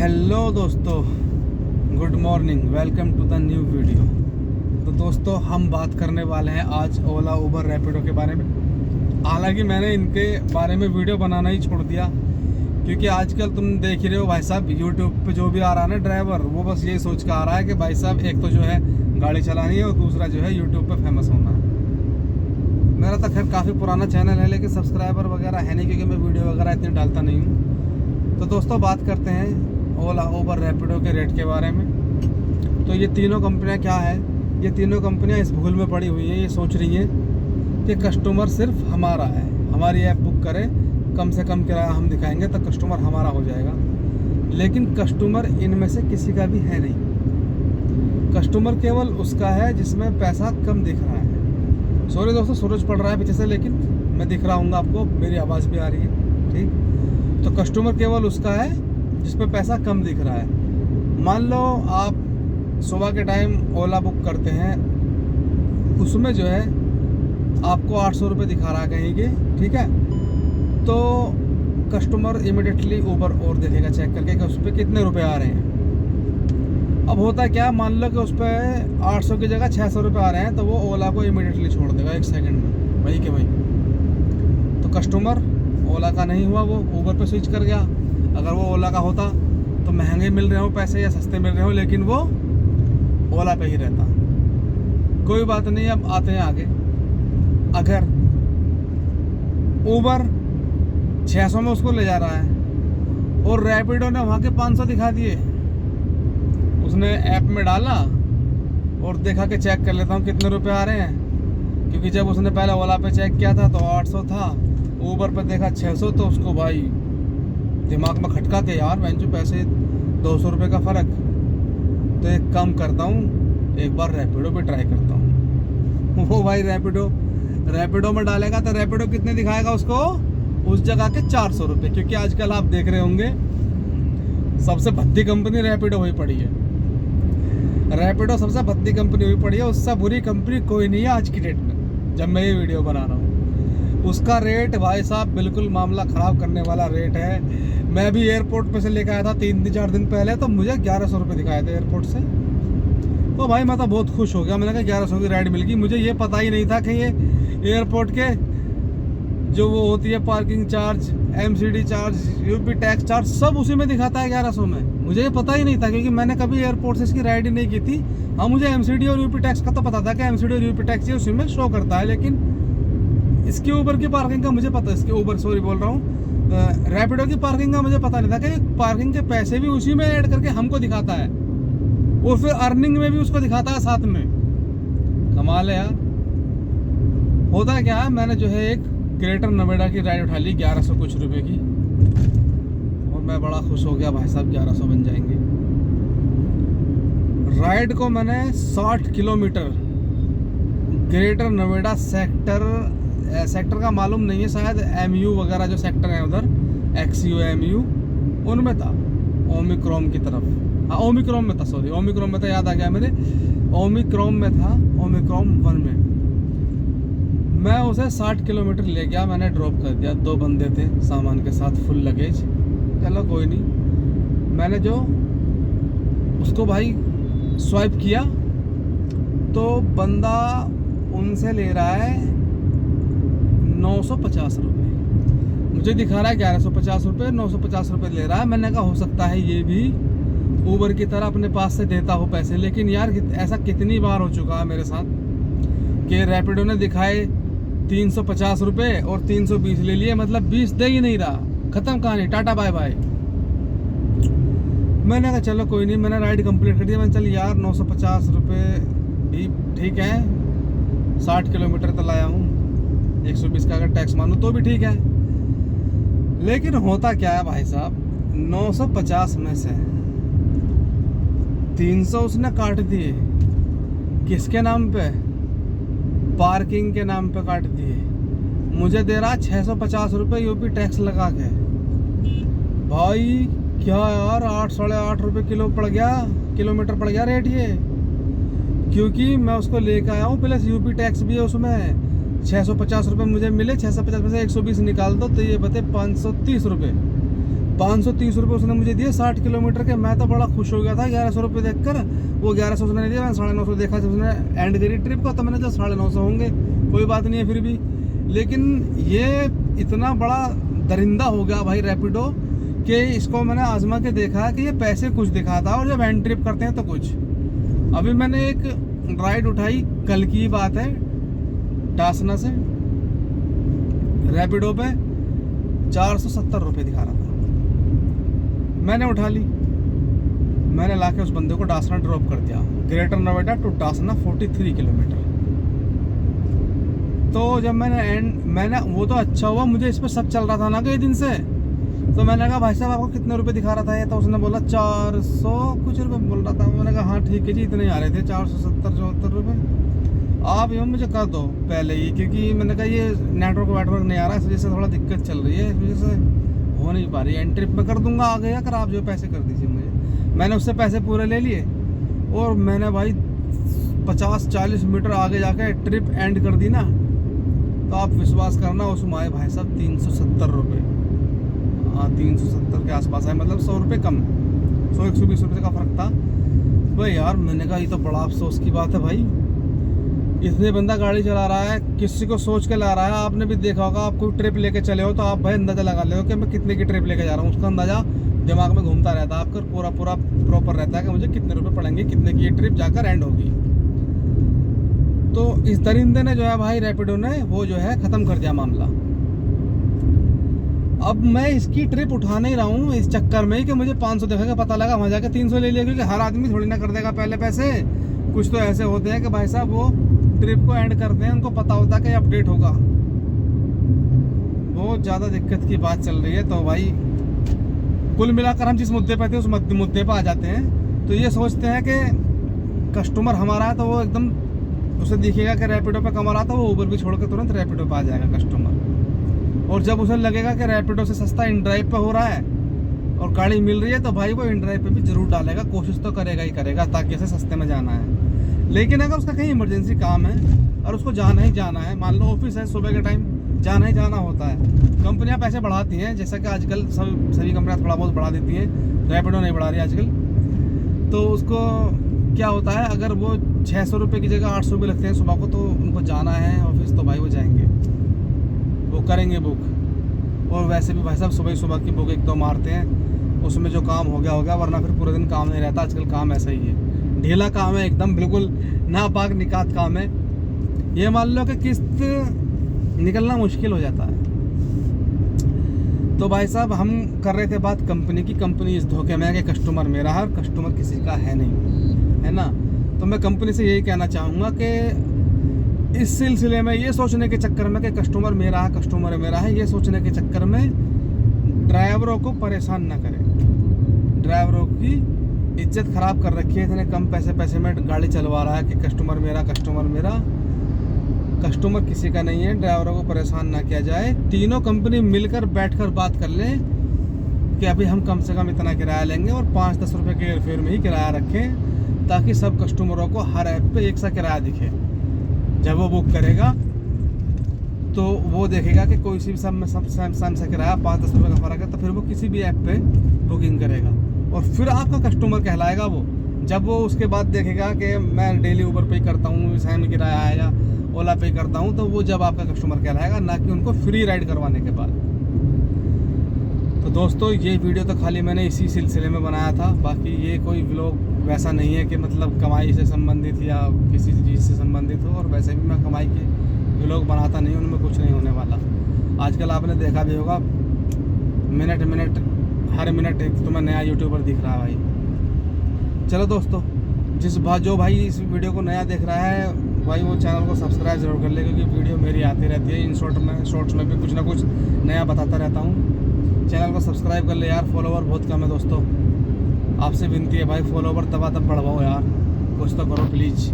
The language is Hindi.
हेलो दोस्तों, good morning, welcome to the new video. तो दोस्तों, हम बात करने वाले हैं आज ओला, उबर, रैपिडो के बारे में। हालांकि मैंने इनके बारे में वीडियो बनाना ही छोड़ दिया, क्योंकि आजकल तुम देख ही रहे हो भाई साहब, यूट्यूब पे जो भी आ रहा है ना ड्राइवर, वो बस यही सोच के आ रहा है कि भाई साहब एक तो जो है गाड़ी चलानी है और दूसरा जो है यूट्यूब पे फेमस होना है। मेरा तो खैर काफ़ी पुराना चैनल है, लेकिन सब्सक्राइबर वगैरह है नहीं, क्योंकि मैं वीडियो वगैरह इतनी डालता नहीं हूँ। तो दोस्तों, बात करते हैं ओला, उबर, रैपिडो के रेट के बारे में। तो ये तीनों कंपनियां क्या है, ये तीनों कंपनियां इस भूल में पड़ी हुई हैं, ये सोच रही हैं कि कस्टमर सिर्फ हमारा है, हमारी ऐप बुक करें, कम से कम किराया हम दिखाएंगे तो कस्टमर हमारा हो जाएगा। लेकिन कस्टमर इनमें से किसी का भी है नहीं। कस्टमर केवल उसका है जिसमें पैसा कम दिख रहा है। सॉरी दोस्तों, सूरज पड़ रहा है पीछे से, लेकिन मैं दिख रहा हूँ आपको, मेरी आवाज़ भी आ रही है, ठीक। तो कस्टमर केवल उसका है जिसपे पैसा कम दिख रहा है। मान लो आप सुबह के टाइम ओला बुक करते हैं, उसमें जो है आपको 800 रुपये दिखा रहा है कहीं के, ठीक है। तो कस्टमर इमिडिएटली ऊबर और देखेगा चेक करके कि उस पर कितने रुपए आ रहे हैं। अब होता क्या, मान लो कि उस पर 800 की जगह 600 रुपये आ रहे हैं, तो वो ओला को इमिडिएटली छोड़ देगा 1 सेकंड में, वही के वही। तो कस्टमर ओला का नहीं हुआ, वो ऊबर पे स्विच कर गया। अगर वो ओला का होता तो महंगे मिल रहे हो पैसे या सस्ते मिल रहे हो, लेकिन वो ओला पे ही रहता। कोई बात नहीं, अब आते हैं आगे। अगर ऊबर 600 में उसको ले जा रहा है और रैपिडो ने वहाँ के 500 दिखा दिए, उसने ऐप में डाला और देखा कि चेक कर लेता हूँ कितने रुपए आ रहे हैं, क्योंकि जब उसने पहले ओला पे चेक किया था तो 800 था, ऊबर पे देखा 600, तो उसको भाई दिमाग में खटका के यार मैं जो पैसे 200 रुपये का फ़र्क, तो एक काम करता हूँ, एक बार रैपिडो पे ट्राई करता हूँ। वो भाई रैपिडो में डालेगा तो रैपिडो कितने दिखाएगा उसको, उस जगह के 400 रुपये, क्योंकि आजकल आप देख रहे होंगे सबसे भद्दी कंपनी रैपिडो हुई पड़ी है। रैपिडो सबसे भद्दी कंपनी हुई पड़ी है, उससे बुरी कंपनी कोई नहीं है आज की डेट में, जब मैं ये वीडियो बना रहा हूँ। उसका रेट भाई साहब बिल्कुल मामला ख़राब करने वाला रेट है। मैं भी एयरपोर्ट पे से लेकर आया था 3-4 दिन पहले, तो मुझे 1100 रुपये दिखाए थे एयरपोर्ट से। तो भाई मैं तो बहुत खुश हो गया, मैंने कहा 1100 की राइड मिल गई। मुझे ये पता ही नहीं था कि ये एयरपोर्ट के जो वो होती है parking charge, MCD charge, UP tax charge, सब उसी में दिखाता है 1100 में। मुझे ये पता ही नहीं था, क्योंकि मैंने कभी एयरपोर्ट से इसकी राइड ही नहीं की थी। हाँ, मुझे MCD और यूपी टैक्स का तो पता था कि MCD और यूपी टैक्स उसी में शो करता है, लेकिन इसकी ऊबर की पार्किंग का मुझे पता, इसके ऊबर सॉरी बोल रहा हूँ, रैपिडो की पार्किंग का मुझे पता नहीं था कि पार्किंग के पैसे भी उसी में ऐड करके हमको दिखाता है, और फिर अर्निंग में भी उसको दिखाता है साथ में। कमाल है यार। होता क्या है, मैंने जो है एक ग्रेटर नोएडा की राइड उठा ली 1100 कुछ रुपए की, और मैं बड़ा खुश हो गया भाई साहब, 1100 बन जाएंगे। राइड को मैंने 60 किलोमीटर ग्रेटर नोएडा सेक्टर का मालूम नहीं है, शायद MU वगैरह जो सेक्टर है उधर, XU MU उनमें था, ओमिक्रॉन की तरफ। हाँ, ओमिक्रॉन में था, सॉरी ओमिक्रॉन में था, याद आ गया मेरे, ओमिक्रॉन में था, ओमिक्रॉन 1 में। मैं उसे 60 किलोमीटर ले गया, मैंने ड्रॉप कर दिया। 2 बंदे थे सामान के साथ, फुल लगेज, चलो कोई नहीं। मैंने जो उसको भाई स्वाइप किया तो बंदा उनसे ले रहा है 950 रुपये, मुझे दिखा रहा है 1150 रुपये, 950 रुपये ले रहा है। मैंने कहा हो सकता है ये भी ऊबर की तरह अपने पास से देता हो पैसे, लेकिन यार ऐसा कितनी बार हो चुका है मेरे साथ कि रैपिडो ने दिखाए 350 रुपये और 320 ले लिए, मतलब 20 दे ही नहीं रहा, खत्म कहानी, टाटा बाय बाय। मैंने कहा चलो कोई नहीं, मैंने राइड कंप्लीट कर दिया। मैंने चल यार 950 रुपये भी ठीक है, 60 किलोमीटर तो लाया हूँ, 120 का अगर टैक्स मानूँ तो भी ठीक है। लेकिन होता क्या है भाई साहब, 950 में से 300 उसने काट दिए, किसके नाम पे, पार्किंग के नाम पे काट दिए। मुझे दे रहा 650 रुपये यूपी टैक्स लगा के। भाई क्या यार, 8-8.5 रुपये किलोमीटर पड़ गया रेट ये, क्योंकि मैं उसको लेकर आया हूँ, प्लस यूपी टैक्स भी है उसमें। 650 रुपये मुझे मिले, 650 में से 120 निकाल दो तो ये बते 530 रुपये। 530 रुपये उसने मुझे दिए 60 किलोमीटर के। मैं तो बड़ा खुश हो गया था 1100 रुपये देखकर। वो 1100 उसने दिया, मैंने 950 देखा जब उसने एंड करी ट्रिप का, तो मैंने जो 950 होंगे कोई बात नहीं है फिर भी। लेकिन ये इतना बड़ा दरिंदा हो गया भाई रैपिडो कि इसको मैंने आजमा के देखा कि ये पैसे कुछ दिखाता और जब एंड ट्रिप करते हैं तो कुछ। अभी मैंने एक राइड उठाई, कल की बात है, टासना से रैपिडो पे 470 रुपये दिखा रहा था। मैंने उठा ली, मैंने लाके उस बंदे को डासना ड्रॉप कर दिया, Greater Noida to Dasna 43 kilometre. तो जब मैंने वो तो अच्छा हुआ मुझे इस पर सब चल रहा था ना कई दिन से, तो मैंने कहा भाई साहब आपको कितने रुपए दिखा रहा था ये? तो उसने बोला 400 कुछ रुपए बोल रहा था। मैंने कहा हाँ ठीक है जी, इतने आ रहे थे 470-74 रुपये। आप ये मुझे कर दो पहले ही, क्योंकि मैंने कहा ये नेटवर्क नहीं आ रहा, इस वजह से थोड़ा दिक्कत चल रही है, इस वजह से हो नहीं पा रही। एंड ट्रिप में कर दूंगा आगे, या कर आप जो पैसे कर दीजिए मुझे। मैंने उससे पैसे पूरे ले लिए और मैंने भाई 50-40 मीटर आगे जाके ट्रिप एंड कर दी ना, तो आप विश्वास करना उसमें आए भाई साहब 370 रुपये। हाँ 370 के आसपास है, मतलब 100 रुपये कम, 100-120 रुपये का फ़र्क था भाई यार। मैंने कहा ये तो बड़ा अफसोस की बात है भाई, इतने बंदा गाड़ी चला रहा है, किसी को सोच के ला रहा है। आपने भी देखा होगा, आप कोई ट्रिप लेके चले हो तो आप भाई अंदाजा लगा ले हो कि मैं कितने की ट्रिप लेके जा रहा हूँ, उसका अंदाजा दिमाग में घूमता रहता है आपका, पूरा प्रॉपर रहता है कि मुझे कितने रुपए पड़ेंगे, कितने की ये ट्रिप जाकर एंड होगी। तो इस दरिंदे ने जो है भाई रैपिडो ने वो जो है ख़त्म कर दिया मामला। अब मैं इसकी ट्रिप उठा नहीं रहा हूँ इस चक्कर में कि मुझे 500 देखेगा, पता लगा वहाँ जाकर 300 ले लिया, क्योंकि हर आदमी थोड़ी ना कर देगा पहले पैसे। कुछ तो ऐसे होते हैं कि भाई साहब वो ट्रिप को एंड करते हैं, उनको पता होता है कि अपडेट होगा। बहुत ज़्यादा दिक्कत की बात चल रही है। तो भाई कुल मिलाकर हम जिस मुद्दे पे थे उस मुद्दे पे आ जाते हैं। तो ये सोचते हैं कि कस्टमर हमारा है तो वो एकदम उसे दिखेगा कि रैपिडो पे कमा रहा था, वो ऊबर भी छोड़ के तुरंत रैपिडो पे आ जाएगा कस्टमर। और जब उसे लगेगा कि रैपिडो से सस्ता इन ड्राइव पे हो रहा है और गाड़ी मिल रही है, तो भाई वो इन ड्राइव पे भी जरूर डालेगा, कोशिश तो करेगा ही करेगा ताकि उसे सस्ते में जाना है। लेकिन अगर उसका कहीं इमरजेंसी काम है और उसको जाना ही जाना है, मान लो ऑफिस है, सुबह के टाइम जाना ही जाना होता है, कंपनियां पैसे बढ़ाती हैं, जैसा कि आजकल सभी कंपनियां थोड़ा बहुत बढ़ा देती हैं, रैपिडो नहीं बढ़ा रही आजकल। तो उसको क्या होता है, अगर वो 600 रुपये की जगह 800 भी लगते हैं सुबह को, तो उनको जाना है ऑफिस, तो भाई वो जाएंगे, वो करेंगे बुक। और वैसे भी भाई साहब सुबह की बुक 1-2 मारते हैं, उसमें जो काम हो गया, वरना फिर पूरे दिन काम नहीं रहता। आजकल काम ऐसा ही है, ढीला काम है एकदम, बिल्कुल नापाक निकात काम है। ये मान लो कि किस्त निकलना मुश्किल हो जाता है। तो भाई साहब हम कर रहे थे बात कंपनी की। कंपनी इस धोखे में है कि कस्टमर मेरा है और कस्टमर किसी का है नहीं, है ना। तो मैं कंपनी से यही कहना चाहूँगा कि इस सिलसिले में ये सोचने के चक्कर में कि कस्टमर मेरा है, ये सोचने के चक्कर में ड्राइवरों को परेशान ना करें। ड्राइवरों की इज्जत खराब कर रखी है, इतने कम पैसे में गाड़ी चलवा रहा है कि कस्टमर मेरा। कस्टमर किसी का नहीं है, ड्राइवरों को परेशान ना किया जाए। तीनों कंपनी मिलकर बैठकर बात कर लें कि अभी हम कम से कम इतना किराया लेंगे और 5-10 रुपये के एयरफेयर में ही किराया रखें, ताकि सब कस्टमरों को हर ऐप पे एक सा किराया दिखे। जब वो बुक करेगा तो वो देखेगा कि कोई सी सब सा किराया 5-10 रुपये का फ़र्क है, तो फिर वो किसी भी ऐप पे बुकिंग करेगा और फिर आपका कस्टमर कहलाएगा वो। जब वो उसके बाद देखेगा कि मैं डेली ऊबर पे करता हूँ, सैम किराया है या ओला पे करता हूँ, तो वो जब आपका कस्टमर कहलाएगा, ना कि उनको फ्री राइड करवाने के बाद। तो दोस्तों ये वीडियो तो खाली मैंने इसी सिलसिले में बनाया था, बाकी ये कोई व्लॉग वैसा नहीं है कि मतलब कमाई से संबंधित या किसी चीज़ से संबंधित हो। और वैसे भी मैं कमाई के व्लॉग बनाता नहीं, उनमें कुछ नहीं होने वाला। आजकल आपने देखा भी होगा हर मिनट एक तुम्हें नया यूट्यूबर दिख रहा है भाई। चलो दोस्तों, जो भाई इस वीडियो को नया देख रहा है भाई, वो चैनल को सब्सक्राइब ज़रूर कर ले, क्योंकि वीडियो मेरी आती रहती है। इन शॉर्ट्स में भी कुछ ना कुछ नया बताता रहता हूँ। चैनल को सब्सक्राइब कर ले यार, फॉलोवर बहुत कम है दोस्तों। आपसे विनती है भाई, फॉलोवर तब बढ़वाओ यार, कुछ तो करो प्लीज़।